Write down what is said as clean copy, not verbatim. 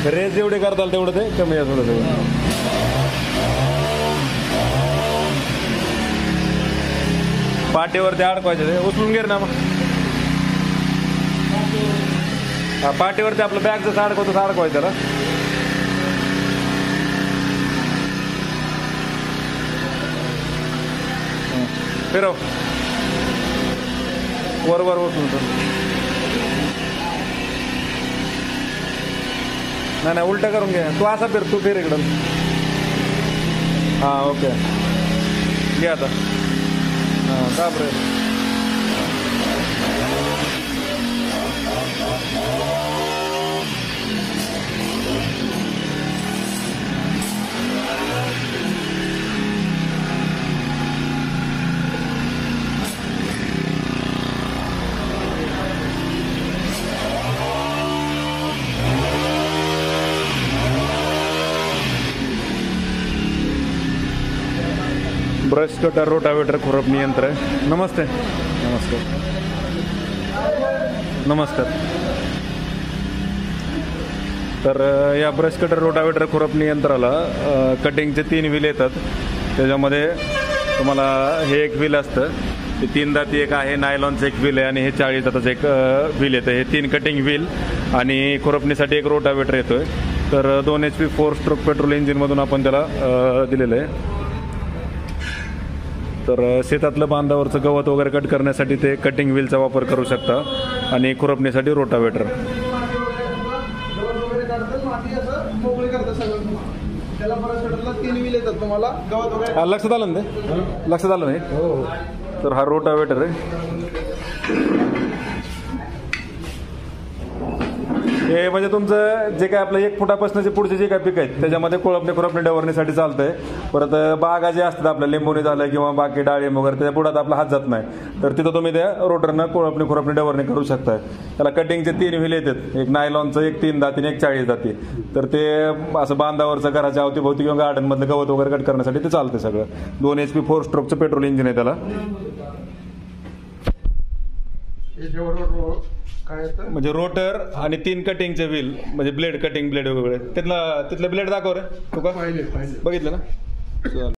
Race जेवढे करताल तेवढं ते कमी आहे थोडं. पाठीवरती अडकवायचे ते उचलून घे ना मग. हा पाठीवरती आपलं बॅग जसं अडकवतो तसं अडकवायचं त्याला. फिरव वर उचलून. नाही उलटा करून घे. तू असा फिर, तू फिर इकडं. हां ओके घे आता. हां का बरं. ब्रश कटर रोटावेटर खुरपणी यंत्र आहे. नमस्ते. नमस्कार. नमस्कार. तर या ब्रश कटर रोटावेटर खुरपणी यंत्राला कटिंगचे 3 व्हील येतात. त्याच्यामध्ये तुम्हाला हे एक व्हील असतं, ते 3 दाती एक आहे, नायलॉनचं एक व्हील आहे आणि हे 40 दाताचं एक व्हील येतं. हे 3 कटिंग व्हील आणि खुरपणीसाठी एक रोटावेटर येतोय. तर 2 HP 4 स्ट्रोक पेट्रोल इंजिनमधून आपण त्याला दिलेलं आहे. तर शेतातलं बांधावरचं गवत वगैरे कट करण्यासाठी ते कटिंग व्हीलचा वापर करू शकता आणि खुरपणीसाठी रोटावेटर. लक्षात आलं ना ते? लक्षात आलं नाही? तर हा रोटावेटर आहे. हे म्हणजे तुमचं जे काय आपलं 1 फुटापासून जे पुढचे जे काय पीक आहेत त्याच्यामध्ये खुरपणी डवरणीसाठी चालतंय. परत बागा जे असतात आपल्या लिंबोणी झालं किंवा बाकी डाळिंब वगैरे त्याच्या पुढात आपला हात जात नाही, तर तिथं तुम्ही त्या रोटरनं खुरपणी डवरणी करू शकताय. त्याला कटिंगचे 3 व्हील येतात, एक नायलॉनचं, एक 3 दाती आणि एक 40 दाती. तर ते असं बांधावरचं घराच्या अवतीभोवती किंवा गार्डनमधलं गवत वगैरे कट करण्यासाठी ते चालतं सगळं. 2 HP 4 स्ट्रोकचं पेट्रोल इंजिन आहे त्याला. म्हणजे रोटर आणि 3 कटिंगचे व्हील, म्हणजे ब्लेड, कटिंग ब्लेड वगैरे. तिथलं ब्लेड दाखव रे. तू का बघितलं ना.